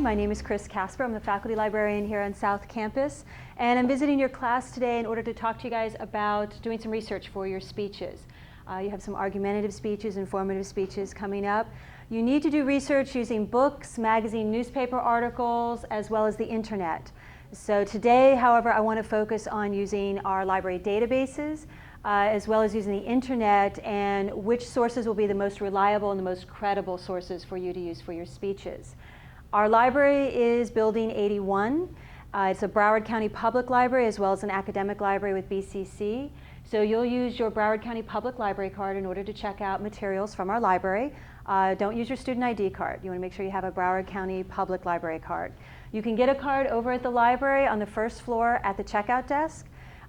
My name is Casper. I'm the faculty librarian here on South Campus, and I'm visiting your class today in order to talk to you guys about doing some research for your speeches. You have some argumentative speeches, informative speeches coming up. You need to do research using books, magazine, newspaper articles, as well as the internet. So today, however, I want to focus on using our library databases, as well as using the internet, and which sources will be the most reliable and the most credible sources for you to use for your speeches. Our library is Building 81. It's a Broward County Public Library as well as an academic library with BCC. So you'll use your Broward County Public Library card in order to check out materials from our library. Don't use your student ID card. You want to make sure you have a Broward County Public Library card. You can get a card over at the library on the first floor at the checkout desk.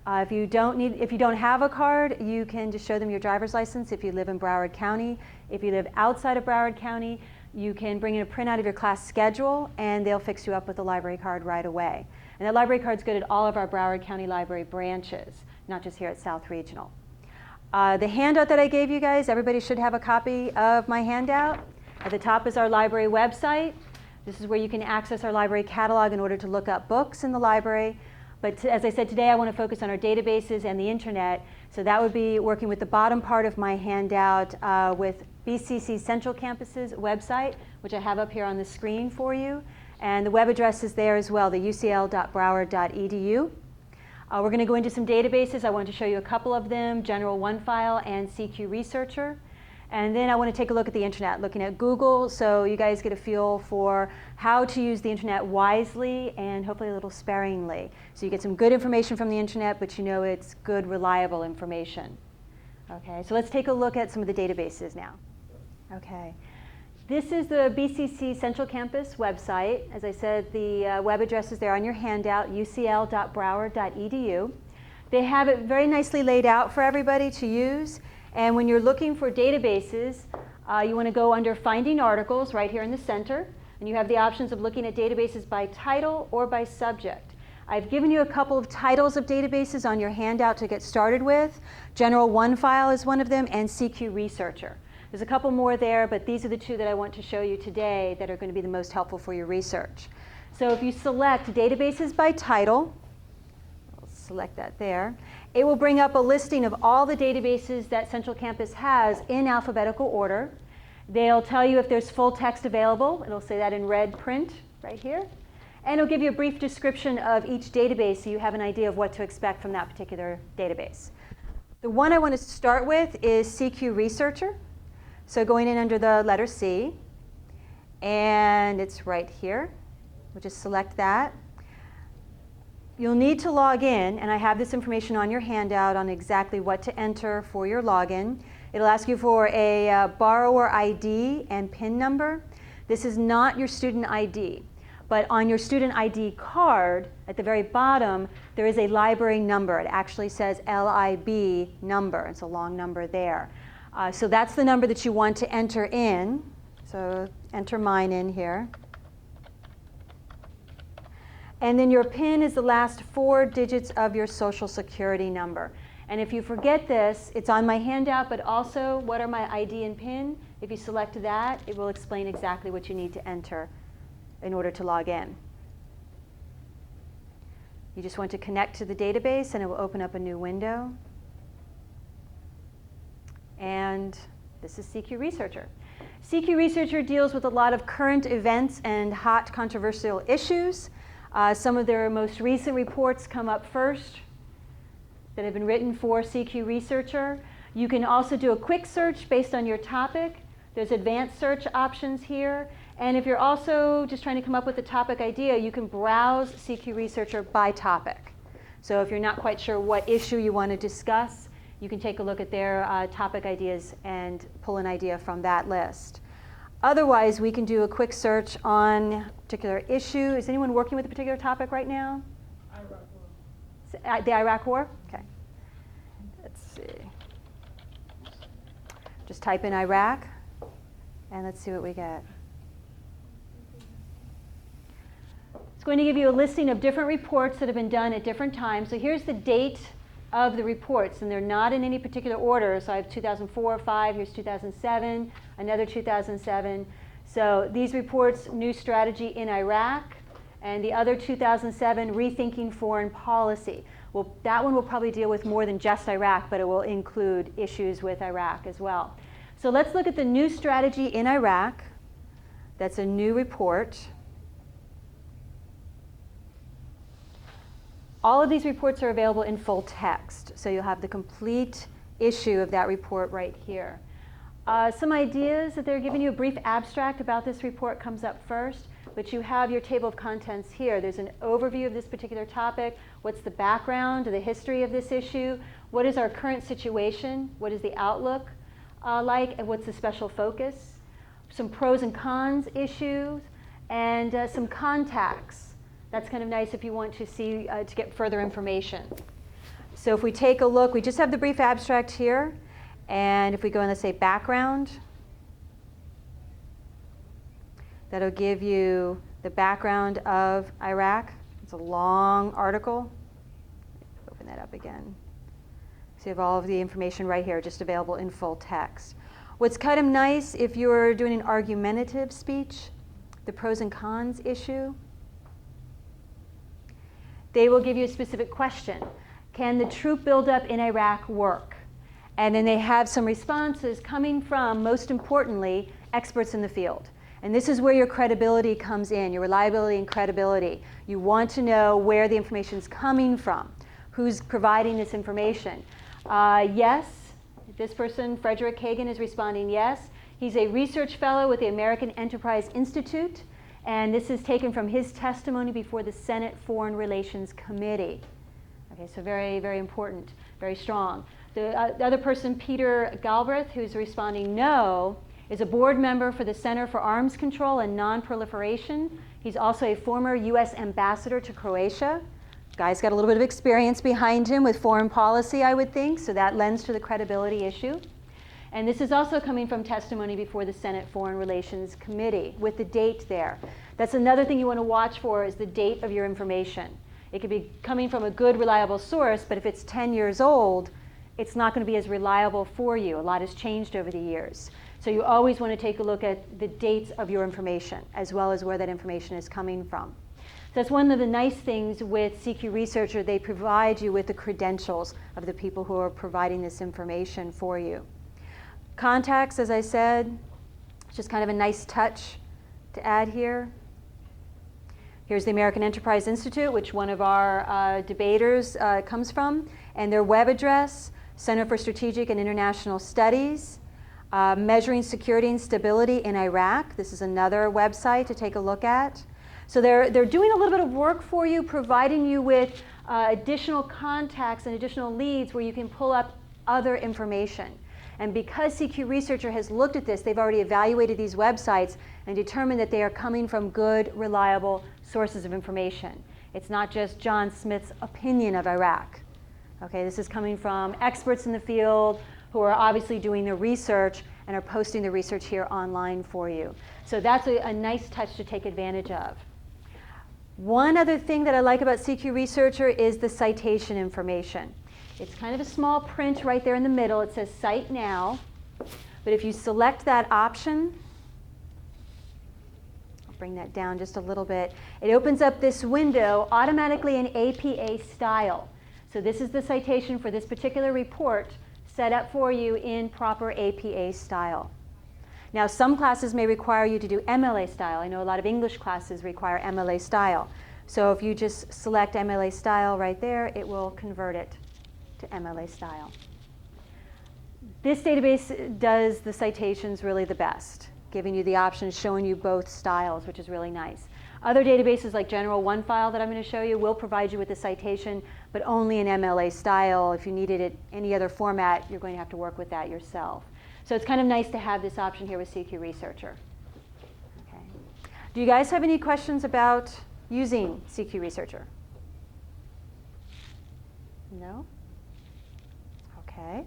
If you don't have a card, you can just show them your driver's license if you live in Broward County. If you live outside of Broward County, you can bring in a printout of your class schedule and they'll fix you up with a library card right away. And that library card's good at all of our Broward County Library branches, not just here at South Regional. The handout that I gave you guys, everybody should have a copy of my handout. At the top is our library website. This is where you can access our library catalog in order to look up books in the library. But as I said, today I want to focus on our databases and the internet. So that would be working with the bottom part of my handout with BCC Central Campus's website, which I have up here on the screen for you. And the web address is there as well, the ucl.broward.edu. We're going to go into some databases. I want to show you a couple of them, General OneFile and CQ Researcher. And then I want to take a look at the internet, looking at Google, so you guys get a feel for how to use the internet wisely and hopefully a little sparingly. So you get some good information from the internet, but you know it's good, reliable information. Okay, so let's take a look at some of the databases now. Okay, this is the BCC Central Campus website. As I said, the web address is there on your handout, ucl.broward.edu. They have it very nicely laid out for everybody to use. And when you're looking for databases, you want to go under Finding Articles right here in the center. And you have the options of looking at databases by title or by subject. I've given you a couple of titles of databases on your handout to get started with. General OneFile is one of them, and CQ Researcher. There's a couple more there, but these are the two that I want to show you today that are going to be the most helpful for your research. So if you select Databases by Title, I'll select that there. It will bring up a listing of all the databases that Central Campus has in alphabetical order. They'll tell you if there's full text available. It'll say that in red print right here. And it'll give you a brief description of each database so you have an idea of what to expect from that particular database. The one I want to start with is CQ Researcher. So going in under the letter C, and it's right here. We'll just select that. You'll need to log in, and I have this information on your handout on exactly what to enter for your login. It'll ask you for a borrower ID and PIN number. This is not your student ID, but on your student ID card, at the very bottom, there is a library number. It actually says LIB number. It's a long number there. So that's the number that you want to enter in. So enter mine in here. And then your PIN is the last 4 digits of your Social Security number. And if you forget this, it's on my handout, but also what are my ID and PIN? If you select that, it will explain exactly what you need to enter in order to log in. You just want to connect to the database, and it will open up a new window. And this is CQ Researcher. CQ Researcher deals with a lot of current events and hot controversial issues. Some of their most recent reports come up first that have been written for CQ Researcher. You can also do a quick search based on your topic. There's advanced search options here. And if you're also just trying to come up with a topic idea, you can browse CQ Researcher by topic. So if you're not quite sure what issue you want to discuss, you can take a look at their topic ideas and pull an idea from that list. Otherwise, we can do a quick search on a particular issue. Is anyone working with a particular topic right now? Iraq War. The Iraq War? Okay. Let's see. Just type in Iraq, and let's see what we get. It's going to give you a listing of different reports that have been done at different times. So here's the date of the reports, and they're not in any particular order. So I have 2004, 5, here's 2007, another 2007. So these reports, New Strategy in Iraq, and the other 2007, Rethinking Foreign Policy. Well, that one will probably deal with more than just Iraq, but it will include issues with Iraq as well. So let's look at the New Strategy in Iraq. That's a new report. All of these reports are available in full text, so you'll have the complete issue of that report right here. Some ideas that they're giving you, a brief abstract about this report comes up first, but you have your table of contents here. There's an overview of this particular topic. What's the background or the history of this issue? What is our current situation? What is the outlook like? And what's the special focus? Some pros and cons issues, and some contacts. That's kind of nice if you want to see, to get further information. So if we take a look, we just have the brief abstract here. And if we go in, let's say, background, that'll give you the background of Iraq. It's a long article. Open that up again. So you have all of the information right here, just available in full text. What's kind of nice if you're doing an argumentative speech, the pros and cons issue, they will give you a specific question. Can the troop buildup in Iraq work? And then they have some responses coming from, most importantly, experts in the field. And this is where your credibility comes in, your reliability and credibility. You want to know where the information is coming from, who's providing this information. Yes, this person, Frederick Kagan, is responding yes. He's a research fellow with the American Enterprise Institute, and this is taken from his testimony before the Senate Foreign Relations Committee. Okay, so very, very important, very strong. The other person, Peter Galbraith, who's responding no, is a board member for the Center for Arms Control and Non-Proliferation. He's also a former U.S. ambassador to Croatia. Guy's got a little bit of experience behind him with foreign policy, I would think, so that lends to the credibility issue. And this is also coming from testimony before the Senate Foreign Relations Committee with the date there. That's another thing you want to watch for, is the date of your information. It could be coming from a good, reliable source, but if it's 10 years old, it's not going to be as reliable for you. A lot has changed over the years. So you always want to take a look at the dates of your information, as well as where that information is coming from. That's one of the nice things with CQ Researcher. They provide you with the credentials of the people who are providing this information for you. Contacts, as I said, just kind of a nice touch to add here. Here's the American Enterprise Institute, which one of our debaters comes from, and their web address, Center for Strategic and International Studies, Measuring Security and Stability in Iraq. This is another website to take a look at. So they're doing a little bit of work for you, providing you with additional contacts and additional leads where you can pull up other information. And because CQ Researcher has looked at this, they've already evaluated these websites and determined that they are coming from good, reliable sources of information. It's not just John Smith's opinion of Iraq. Okay, this is coming from experts in the field who are obviously doing the research and are posting the research here online for you. So that's a nice touch to take advantage of. One other thing that I like about CQ Researcher is the citation information. It's kind of a small print right there in the middle. It says Cite Now. But if you select that option, I'll bring that down just a little bit, it opens up this window automatically in APA style. So this is the citation for this particular report set up for you in proper APA style. Now, some classes may require you to do MLA style. I know a lot of English classes require MLA style. So if you just select MLA style right there, it will convert it to MLA style. This database does the citations really the best, giving you the options, showing you both styles, which is really nice. Other databases like General OneFile that I'm going to show you will provide you with the citation, but only in MLA style. If you needed it any other format, you're going to have to work with that yourself. So it's kind of nice to have this option here with CQ Researcher. Okay. Do you guys have any questions about using CQ Researcher? No? Okay.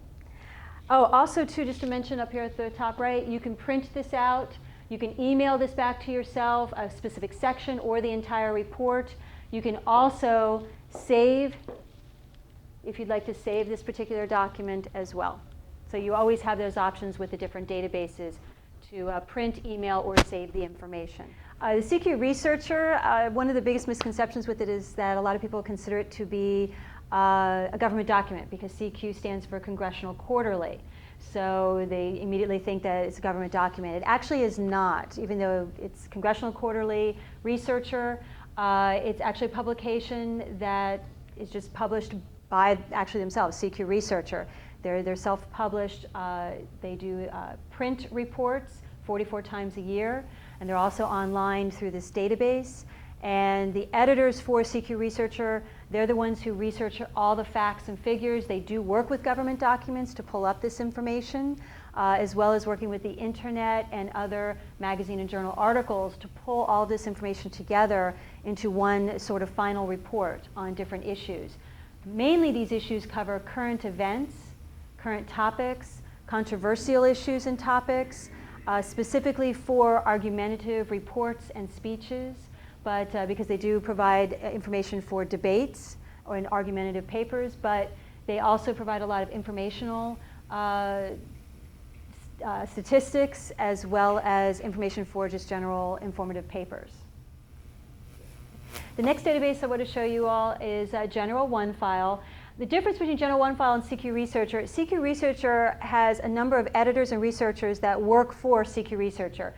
Oh, also too, just to mention up here at the top right, you can print this out. You can email this back to yourself, a specific section or the entire report. You can also save, if you'd like to save this particular document as well. So you always have those options with the different databases to print, email, or save the information. The CQ researcher, one of the biggest misconceptions with it is that a lot of people consider it to be a government document because CQ stands for Congressional Quarterly. So they immediately think that it's a government document. It actually is not, even though it's Congressional Quarterly Researcher. It's actually a publication that is just published by actually themselves, CQ Researcher. They're self-published. They do print reports 44 times a year, and they're also online through this database. And the editors for CQ Researcher, they're the ones who research all the facts and figures. They do work with government documents to pull up this information, as well as working with the internet and other magazine and journal articles to pull all this information together into one sort of final report on different issues. Mainly these issues cover current events, current topics, controversial issues and topics, specifically for argumentative reports and speeches, but because they do provide information for debates or in argumentative papers, but they also provide a lot of informational statistics as well as information for just general informative papers. The next database I want to show you all is General OneFile. The difference between General OneFile and CQ Researcher has a number of editors and researchers that work for CQ Researcher,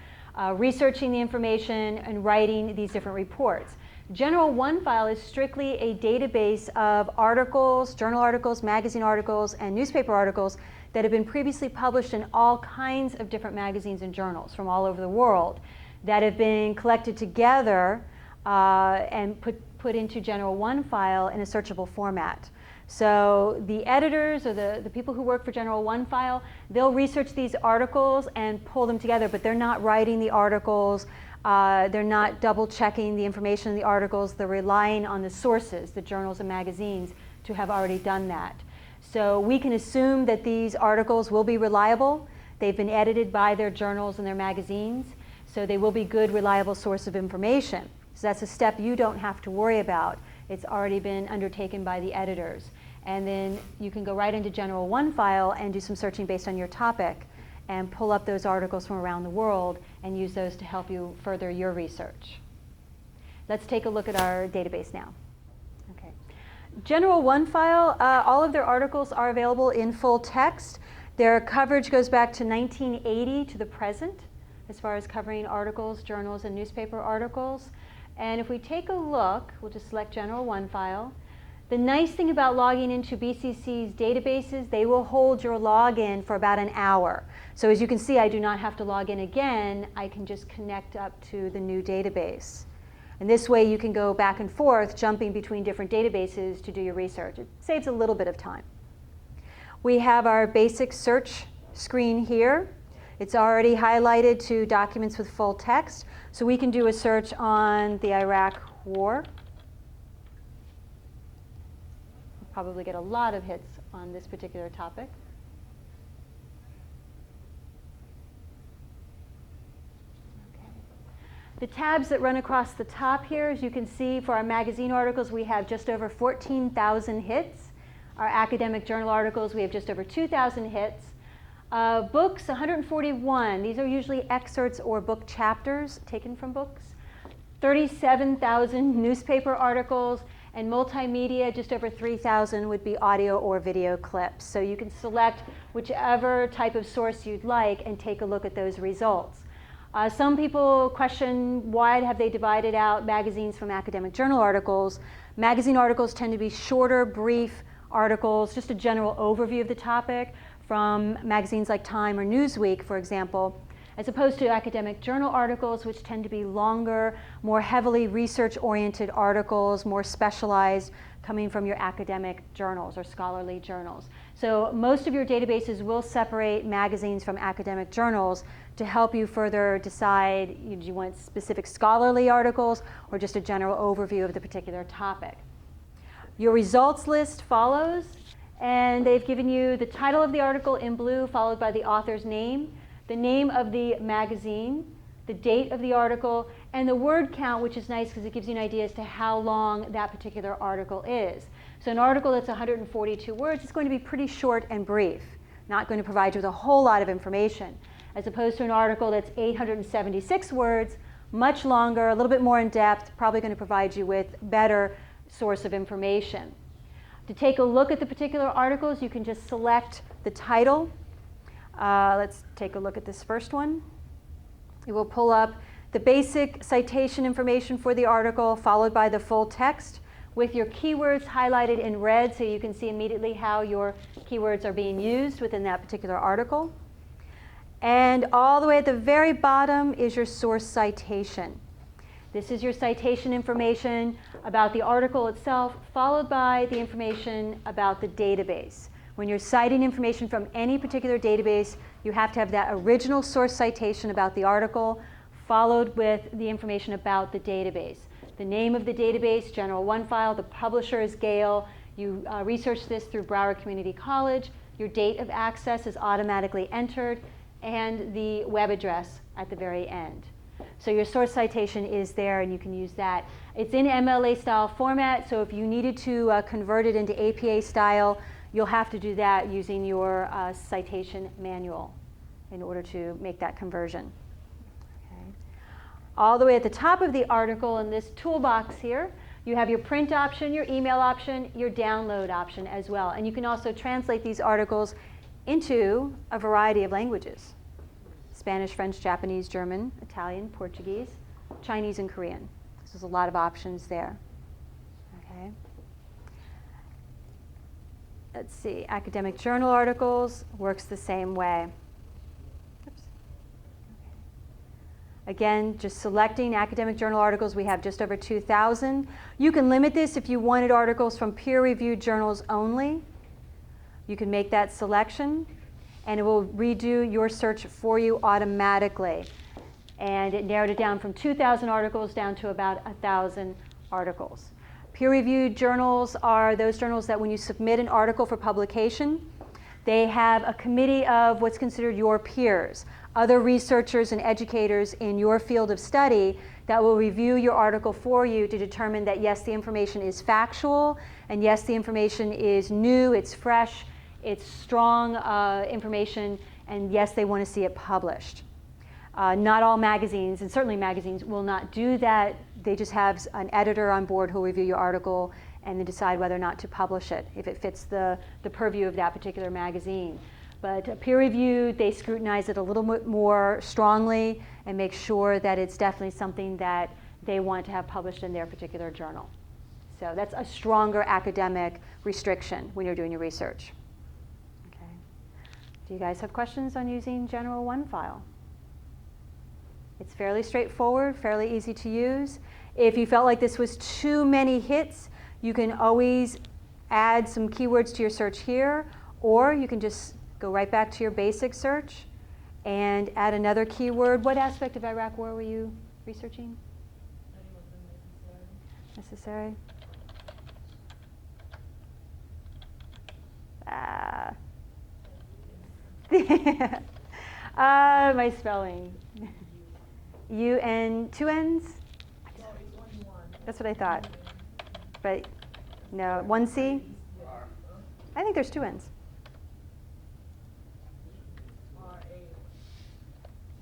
researching the information and writing these different reports. General OneFile is strictly a database of articles, journal articles, magazine articles, and newspaper articles that have been previously published in all kinds of different magazines and journals from all over the world that have been collected together and put into General OneFile in a searchable format. So the editors or the people who work for General OneFile, they'll research these articles and pull them together, but they're not writing the articles, they're not double checking the information in the articles, they're relying on the sources, the journals and magazines, to have already done that. So we can assume that these articles will be reliable. They've been edited by their journals and their magazines, so they will be good, reliable source of information. So that's a step you don't have to worry about. It's already been undertaken by the editors. And then you can go right into General OneFile and do some searching based on your topic and pull up those articles from around the world and use those to help you further your research. Let's take a look at our database now. Okay. General OneFile, all of their articles are available in full text. Their coverage goes back to 1980 to the present as far as covering articles, journals, and newspaper articles. And if we take a look, we'll just select General OneFile. The nice thing about logging into BCC's databases, they will hold your login for about an hour. So as you can see, I do not have to log in again. I can just connect up to the new database. And this way you can go back and forth, jumping between different databases to do your research. It saves a little bit of time. We have our basic search screen here. It's already highlighted to documents with full text. So we can do a search on the Iraq War. We'll probably get a lot of hits on this particular topic. Okay. The tabs that run across the top here, as you can see, for our magazine articles, we have just over 14,000 hits. Our academic journal articles, we have just over 2,000 hits. Books, 141. These are usually excerpts or book chapters taken from books. 37,000 newspaper articles, and multimedia, just over 3,000 would be audio or video clips. So you can select whichever type of source you'd like and take a look at those results. Some people question why have they divided out magazines from academic journal articles. Magazine articles tend to be shorter, brief articles, just a general overview of the topic, from magazines like Time or Newsweek, for example, as opposed to academic journal articles, which tend to be longer, more heavily research-oriented articles, more specialized, coming from your academic journals or scholarly journals. So most of your databases will separate magazines from academic journals to help you further decide, do you want specific scholarly articles or just a general overview of the particular topic. Your results list follows. And they've given you the title of the article in blue, followed by the author's name, the name of the magazine, the date of the article, and the word count, which is nice because it gives you an idea as to how long that particular article is. So an article that's 142 words is going to be pretty short and brief, not going to provide you with a whole lot of information. as opposed to an article that's 876 words, much longer, a little bit more in depth, probably going to provide you with better source of information. To take a look at the particular articles, you can just select the title. Let's take a look at this first one. It will pull up the basic citation information for the article, followed by the full text with your keywords highlighted in red so you can see immediately how your keywords are being used within that particular article. And all the way at the very bottom is your source citation. This is your citation information about the article itself, followed by the information about the database. When you're citing information from any particular database, you have to have that original source citation about the article, followed with the information about the database. The name of the database, General One file, the publisher is Gale. You research this through Broward Community College. Your date of access is automatically entered, and the web address at the very end. So your source citation is there, and you can use that. It's in MLA style format, so if you needed to convert it into APA style, you'll have to do that using your citation manual in order to make that conversion. Okay. All the way at the top of the article in this toolbox here, you have your print option, your email option, your download option as well. And you can also translate these articles into a variety of languages: Spanish, French, Japanese, German, Italian, Portuguese, Chinese, and Korean. So there's a lot of options there. Okay. Let's see, academic journal articles works the same way. Oops. Okay. Again, just selecting academic journal articles, we have just over 2,000. You can limit this if you wanted articles from peer-reviewed journals only. You can make that selection, and it will redo your search for you automatically. And it narrowed it down from 2,000 articles down to about 1,000 articles. Peer-reviewed journals are those journals that when you submit an article for publication, they have a committee of what's considered your peers, other researchers and educators in your field of study that will review your article for you to determine that yes, the information is factual, and yes, the information is new, it's fresh, it's strong information, and yes, they want to see it published. Not all magazines, and certainly magazines, will not do that. They just have an editor on board who will review your article and then decide whether or not to publish it, if it fits the purview of that particular magazine. But peer-reviewed, they scrutinize it a little bit more strongly and make sure that it's definitely something that they want to have published in their particular journal. So that's a stronger academic restriction when you're doing your research. Okay. Do you guys have questions on using General One file? It's fairly straightforward, fairly easy to use. If you felt like this was too many hits, you can always add some keywords to your search here, or you can just go right back to your basic search and add another keyword. What aspect of Iraq War were you researching? Necessary? My spelling. U-N, two N's? That's what I thought. But no, one C? I think there's two N's. Oh,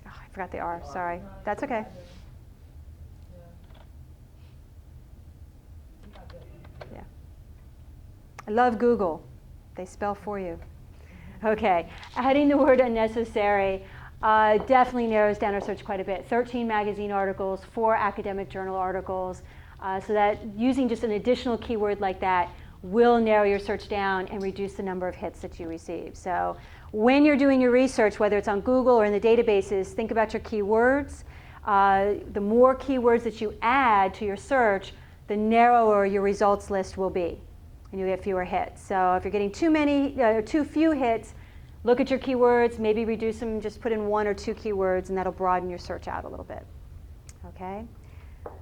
I forgot the R, sorry. That's okay. Yeah. I love Google. They spell for you. Okay, adding the word unnecessary definitely narrows down our search quite a bit. 13 magazine articles, 4 academic journal articles, so that using just an additional keyword like that will narrow your search down and reduce the number of hits that you receive. So when you're doing your research, whether it's on Google or in the databases, think about your keywords. The more keywords that you add to your search, the narrower your results list will be, and you'll get fewer hits. So if you're getting too few hits, look at your keywords, maybe reduce them, just put in 1 or 2 keywords, and that'll broaden your search out a little bit. Okay?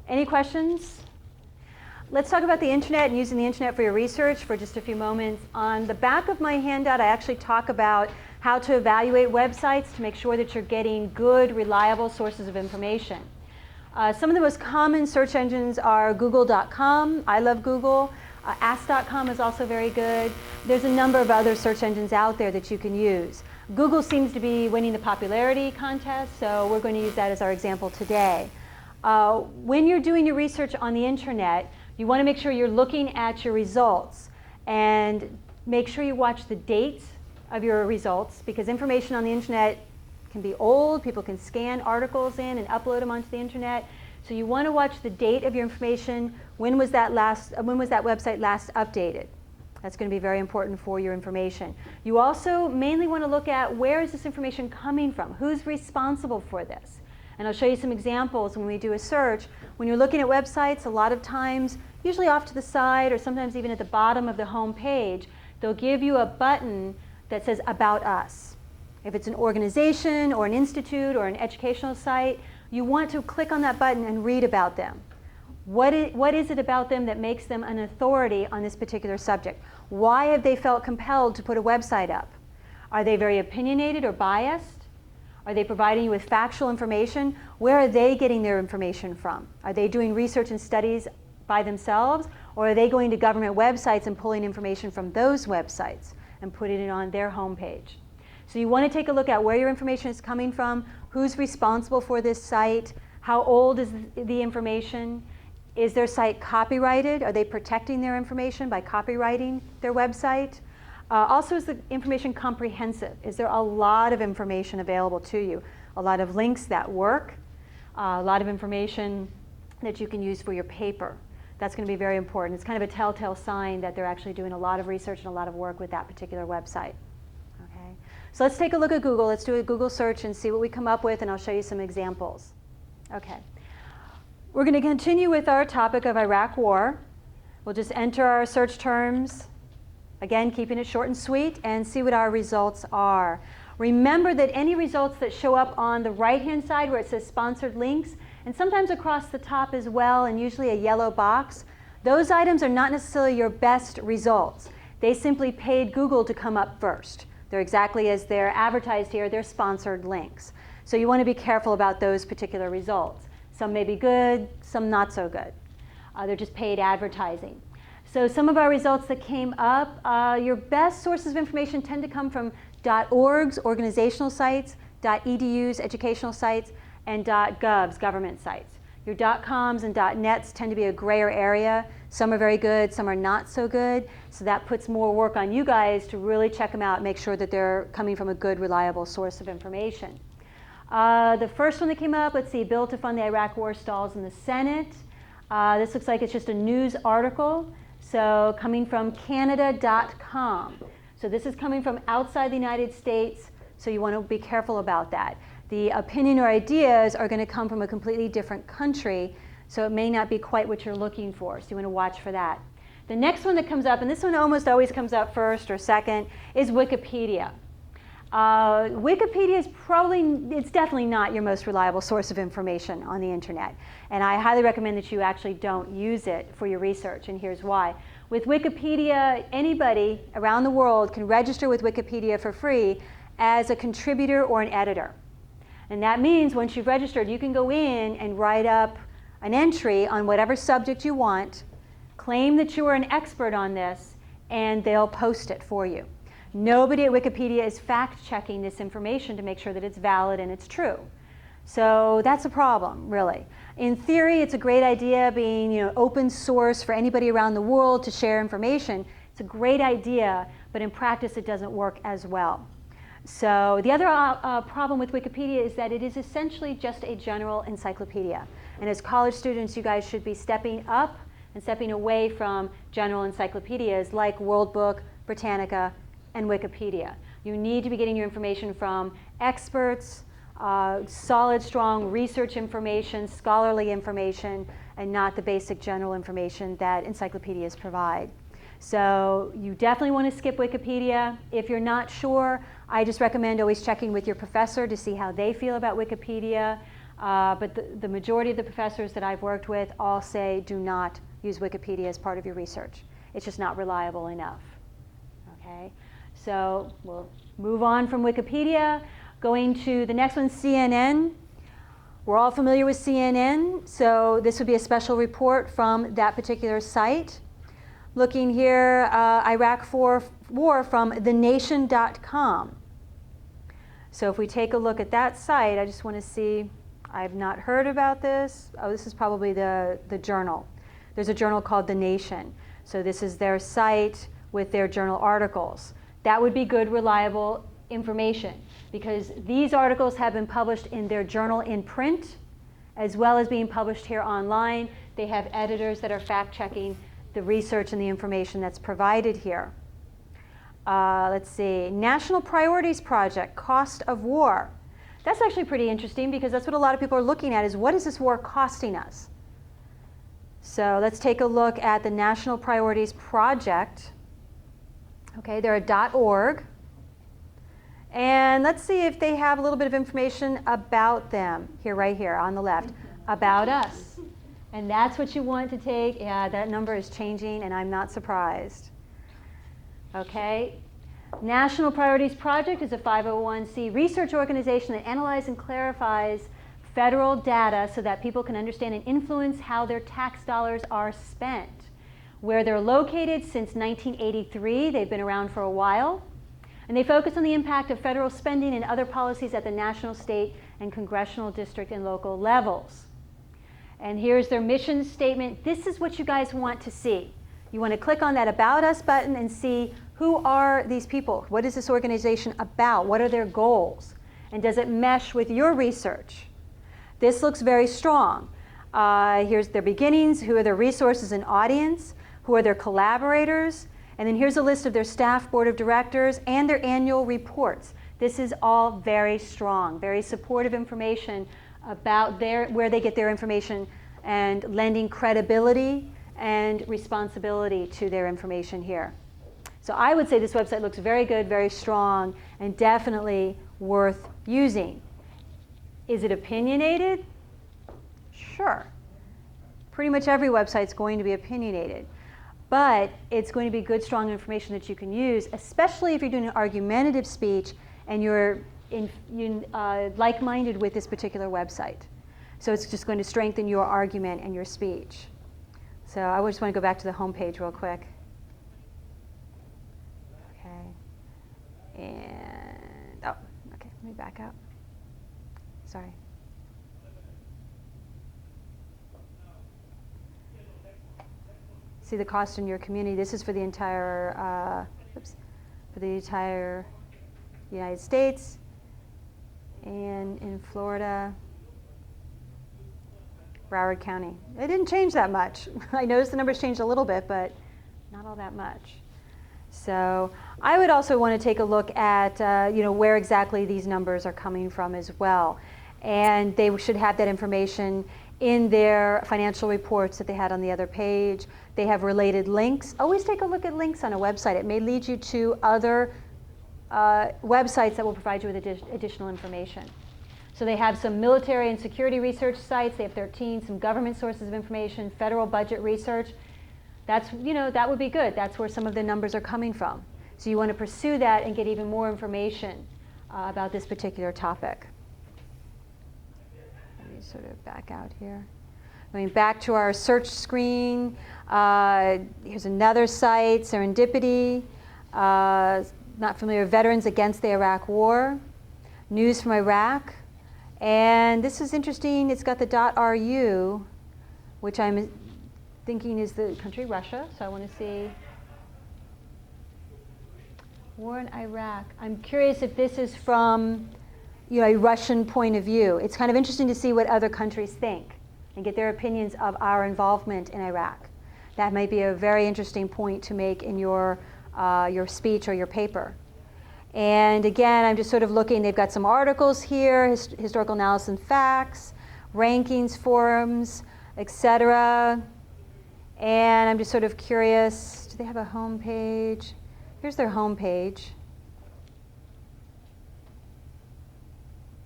Any questions? Let's talk about the internet and using the internet for your research for just a few moments. On the back of my handout, I actually talk about how to evaluate websites to make sure that you're getting good, reliable sources of information. Some of the most common search engines are google.com. I love Google. Ask.com is also very good. There's a number of other search engines out there that you can use. Google seems to be winning the popularity contest, so we're going to use that as our example today. When you're doing your research on the internet, you want to make sure you're looking at your results and make sure you watch the dates of your results, because information on the internet can be old. People can scan articles in and upload them onto the internet. So you want to watch the date of your information. When was that website last updated? That's going to be very important for your information. You also mainly want to look at where is this information coming from? Who's responsible for this? And I'll show you some examples when we do a search. When you're looking at websites, a lot of times, usually off to the side or sometimes even at the bottom of the home page, they'll give you a button that says About Us. If it's an organization or an institute or an educational site, you want to click on that button and read about them. What is it about them that makes them an authority on this particular subject? Why have they felt compelled to put a website up? Are they very opinionated or biased? Are they providing you with factual information? Where are they getting their information from? Are they doing research and studies by themselves, or are they going to government websites and pulling information from those websites and putting it on their homepage? So you want to take a look at where your information is coming from, who's responsible for this site, how old is the information, is their site copyrighted? Are they protecting their information by copyrighting their website? Also, is the information comprehensive? Is there a lot of information available to you? A lot of links that work, a lot of information that you can use for your paper. That's going to be very important. It's kind of a telltale sign that they're actually doing a lot of research and a lot of work with that particular website. Okay? So let's take a look at Google. Let's do a Google search and see what we come up with, and I'll show you some examples. Okay. We're going to continue with our topic of Iraq War. We'll just enter our search terms, again, keeping it short and sweet, and see what our results are. Remember that any results that show up on the right-hand side where it says sponsored links, and sometimes across the top as well, and usually a yellow box, those items are not necessarily your best results. They simply paid Google to come up first. They're exactly as they're advertised here, they're sponsored links. So you want to be careful about those particular results. Some may be good, some not so good. They're just paid advertising. So some of our results that came up, your best sources of information tend to come from .orgs, organizational sites, .edus, educational sites, and .govs, government sites. Your .coms and .nets tend to be a grayer area. Some are very good, some are not so good. So that puts more work on you guys to really check them out and make sure that they're coming from a good, reliable source of information. The first one that came up, let's see, bill to fund the Iraq war stalls in the Senate. This looks like it's just a news article. So coming from Canada.com. So this is coming from outside the United States, so you want to be careful about that. The opinion or ideas are going to come from a completely different country, so it may not be quite what you're looking for, so you want to watch for that. The next one that comes up, and this one almost always comes up first or second, is Wikipedia. Wikipedia is it's definitely not your most reliable source of information on the internet. And I highly recommend that you actually don't use it for your research, and here's why. With Wikipedia, anybody around the world can register with Wikipedia for free as a contributor or an editor. And that means once you've registered, you can go in and write up an entry on whatever subject you want, claim that you are an expert on this, and they'll post it for you. Nobody at Wikipedia is fact-checking this information to make sure that it's valid and it's true. So that's a problem, really. In theory, it's a great idea being open source for anybody around the world to share information. It's a great idea, but in practice it doesn't work as well. So the other problem with Wikipedia is that it is essentially just a general encyclopedia. And as college students, you guys should be stepping up and stepping away from general encyclopedias like World Book, Britannica, and Wikipedia. You need to be getting your information from experts, solid, strong research information, scholarly information, and not the basic general information that encyclopedias provide. So you definitely want to skip Wikipedia. If you're not sure, I just recommend always checking with your professor to see how they feel about Wikipedia. But the majority of the professors that I've worked with all say do not use Wikipedia as part of your research. It's just not reliable enough. Okay? So we'll move on from Wikipedia. Going to the next one, CNN. We're all familiar with CNN, so this would be a special report from that particular site. Looking here, Iraq War from thenation.com. So if we take a look at that site, I just want to see, I've not heard about this. Oh, this is probably the journal. There's a journal called The Nation. So this is their site with their journal articles. That would be good, reliable information, because these articles have been published in their journal in print, as well as being published here online. They have editors that are fact-checking the research and the information that's provided here. Let's see, National Priorities Project, Cost of War. That's actually pretty interesting, because that's what a lot of people are looking at, is what is this war costing us? So let's take a look at the National Priorities Project. Okay, they're a .org. And let's see if they have a little bit of information about them, right here on the left, about us. And that's what you want to take. Yeah, that number is changing, and I'm not surprised. Okay, National Priorities Project is a 501c research organization that analyzes and clarifies federal data so that people can understand and influence how their tax dollars are spent. Where they're located since 1983, they've been around for a while, and they focus on the impact of federal spending and other policies at the national, state, and congressional district and local levels. And here's their mission statement. This is what you guys want to see. You want to click on that About Us button and see, who are these people? What is this organization about? What are their goals? And does it mesh with your research? This looks very strong. Here's their beginnings, who are their resources and audience, who are their collaborators, and then here's a list of their staff, board of directors, and their annual reports. This is all very strong, very supportive information about where they get their information, and lending credibility and responsibility to their information here. So I would say this website looks very good, very strong, and definitely worth using. Is it opinionated? Sure. Pretty much every website is going to be opinionated. But it's going to be good, strong information that you can use, especially if you're doing an argumentative speech and you're like-minded with this particular website. So it's just going to strengthen your argument and your speech. So I just want to go back to the home page real quick. Okay. And, oh, okay, let me back up. Sorry. See the cost in your community. This is for the entire, for the entire United States, and in Florida, Broward County. It didn't change that much. I noticed the numbers changed a little bit, but not all that much. So I would also want to take a look at where exactly these numbers are coming from as well. And they should have that information in their financial reports that they had on the other page. They have related links. Always take a look at links on a website. It may lead you to other websites that will provide you with additional information. So they have some military and security research sites. They have 13, some government sources of information, federal budget research. That's, that would be good. That's where some of the numbers are coming from. So you want to pursue that and get even more information about this particular topic. Let me sort of back out here. Going back to our search screen, here's another site, Serendipity. Not familiar, Veterans Against the Iraq War. News from Iraq. And this is interesting. It's got the .ru, which I'm thinking is the country Russia. So I want to see war in Iraq. I'm curious if this is from a Russian point of view. It's kind of interesting to see what other countries think and get their opinions of our involvement in Iraq. That might be a very interesting point to make in your speech or your paper. And again, I'm just sort of looking, they've got some articles here, historical analysis and facts, rankings, forums, etc. And I'm just sort of curious, do they have a home page? Here's their home page.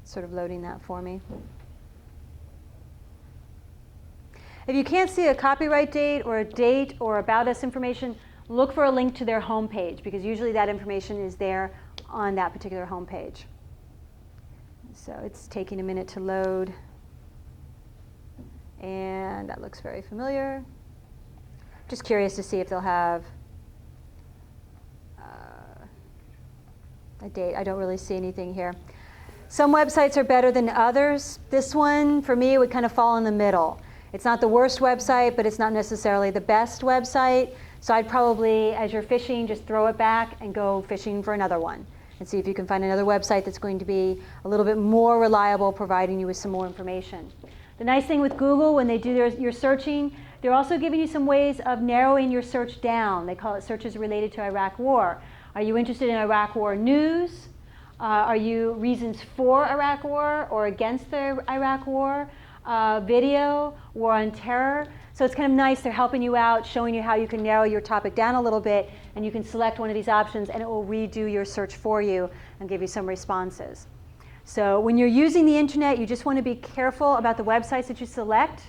Sort of loading that for me. If you can't see a copyright date or about us information, look for a link to their home page, because usually that information is there on that particular home page. So it's taking a minute to load. And that looks very familiar. Just curious to see if they'll have a date. I don't really see anything here. Some websites are better than others. This one, for me, would kind of fall in the middle. It's not the worst website, but it's not necessarily the best website. So I'd probably, as you're fishing, just throw it back and go fishing for another one and see if you can find another website that's going to be a little bit more reliable, providing you with some more information. The nice thing with Google, when they do your searching, they're also giving you some ways of narrowing your search down. They call it searches related to Iraq War. Are you interested in Iraq War news? Are you reasons for Iraq War or against the Iraq War? Video, war on terror. So it's kind of nice. They're helping you out, showing you how you can narrow your topic down a little bit, and you can select one of these options and it will redo your search for you and give you some responses. So when you're using the internet, you just want to be careful about the websites that you select.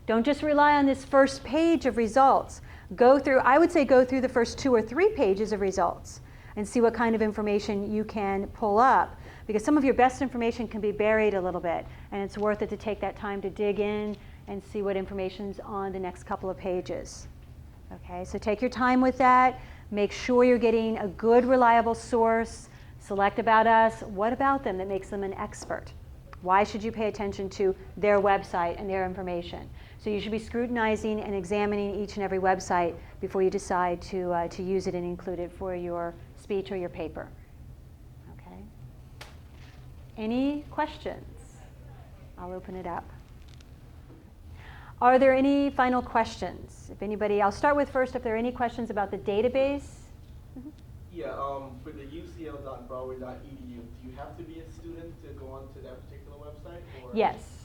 Don't just rely on this first page of results. I would say go through the first 2 or 3 pages of results and see what kind of information you can pull up, because some of your best information can be buried a little bit, and it's worth it to take that time to dig in and see what information's on the next couple of pages. Okay, so take your time with that. Make sure you're getting a good, reliable source. Select about us. What about them that makes them an expert? Why should you pay attention to their website and their information? So you should be scrutinizing and examining each and every website before you decide to use it and include it for your speech or your paper. Okay. Any questions? I'll open it up. Are there any final questions? If anybody, I'll start with first if there are any questions about the database. Mm-hmm. Yeah, for the ucl.broward.edu, do you have to be a student to go onto that particular website? Or?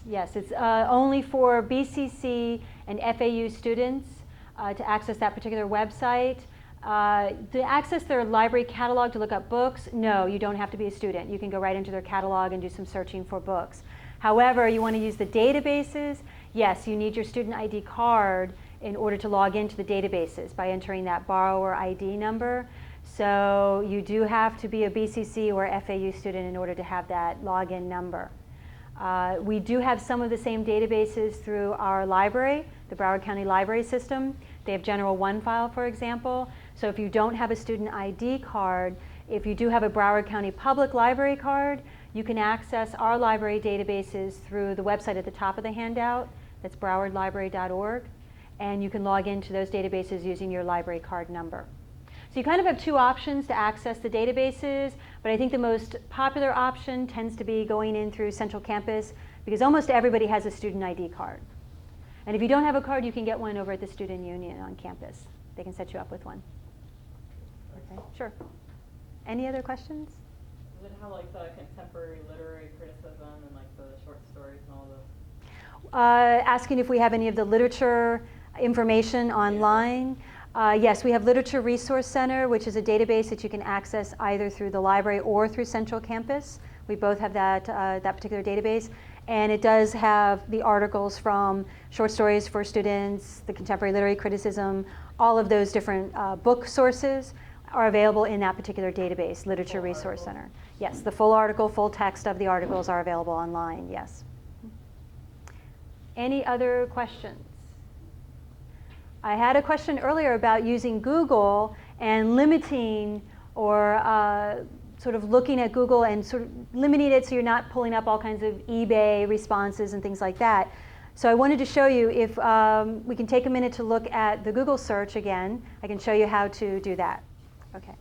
Yes, it's only for BCC and FAU students to access that particular website. To access their library catalog to look up books, no, you don't have to be a student. You can go right into their catalog and do some searching for books. However, you want to use the databases. Yes, you need your student ID card in order to log into the databases by entering that borrower ID number. So you do have to be a BCC or FAU student in order to have that login number. We do have some of the same databases through our library, the Broward County Library system. They have General One file, for example. So if you don't have a student ID card, if you do have a Broward County Public Library card, you can access our library databases through the website at the top of the handout. That's browardlibrary.org. And you can log into those databases using your library card number. So you kind of have 2 options to access the databases, but I think the most popular option tends to be going in through Central Campus, because almost everybody has a student ID card. And if you don't have a card, you can get one over at the Student Union on campus. They can set you up with one. Okay, sure. Any other questions? Does it have like the contemporary literary criticism and like the short stories and all those? Asking if we have any of the literature information online. Yes, we have Literature Resource Center, which is a database that you can access either through the library or through Central Campus. We both have that particular database. And it does have the articles from short stories for students, the contemporary literary criticism, all of those different book sources are available in that particular database, Literature Resource Center. Yes, the full article, full text of the articles are available online, yes. Any other questions? I had a question earlier about using Google and limiting or sort of looking at Google and sort of limiting it so you're not pulling up all kinds of eBay responses and things like that. So I wanted to show you if we can take a minute to look at the Google search again. I can show you how to do that. Okay.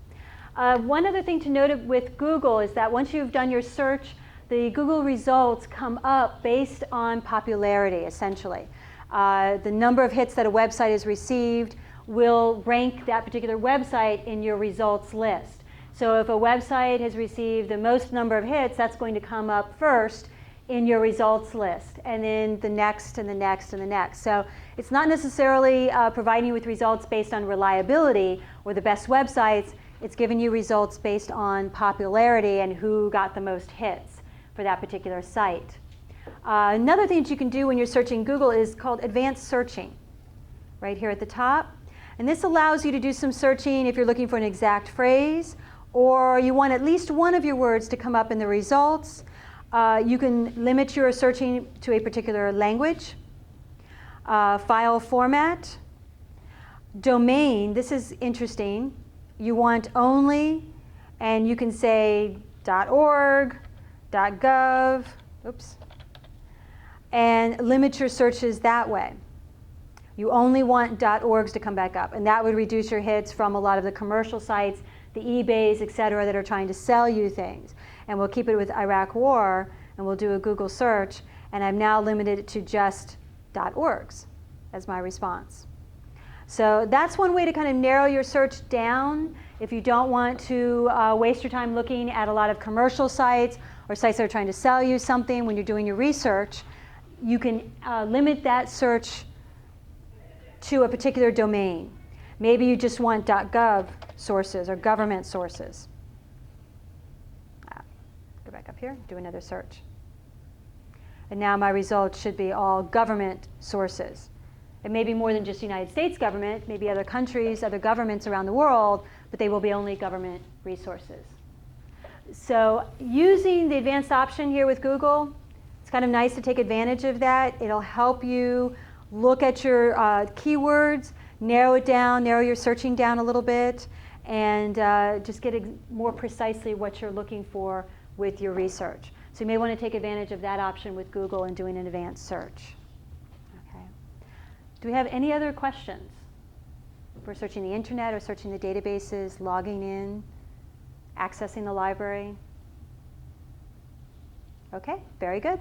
One other thing to note with Google is that once you've done your search, the Google results come up based on popularity, essentially. The number of hits that a website has received will rank that particular website in your results list. So if a website has received the most number of hits, that's going to come up first in your results list, and then the next and the next and the next. So it's not necessarily providing you with results based on reliability or the best websites. It's giving you results based on popularity and who got the most hits for that particular site. Another thing that you can do when you're searching Google is called advanced searching, right here at the top. And this allows you to do some searching if you're looking for an exact phrase, or you want at least one of your words to come up in the results. You can limit your searching to a particular language, file format, domain. This is interesting. You want only, and you can say .org, .gov, oops, and limit your searches that way. You only want .orgs to come back up, and that would reduce your hits from a lot of the commercial sites, the eBays, et cetera, that are trying to sell you things. And we'll keep it with Iraq War, and we'll do a Google search, and I've now limited it to just .orgs as my response. So that's one way to kind of narrow your search down if you don't want to waste your time looking at a lot of commercial sites or sites that are trying to sell you something when you're doing your research. You can limit that search to a particular domain. Maybe you just want .gov sources or government sources. Go back up here, do another search. And now my results should be all government sources. It may be more than just the United States government, maybe other countries, other governments around the world, but they will be only government resources. So using the advanced option here with Google, it's kind of nice to take advantage of that. It'll help you look at your keywords, narrow it down, narrow your searching down a little bit, and just get more precisely what you're looking for with your research. So you may want to take advantage of that option with Google and doing an advanced search. Okay. Do we have any other questions? If we're searching the internet or searching the databases, logging in, accessing the library? Okay, very good.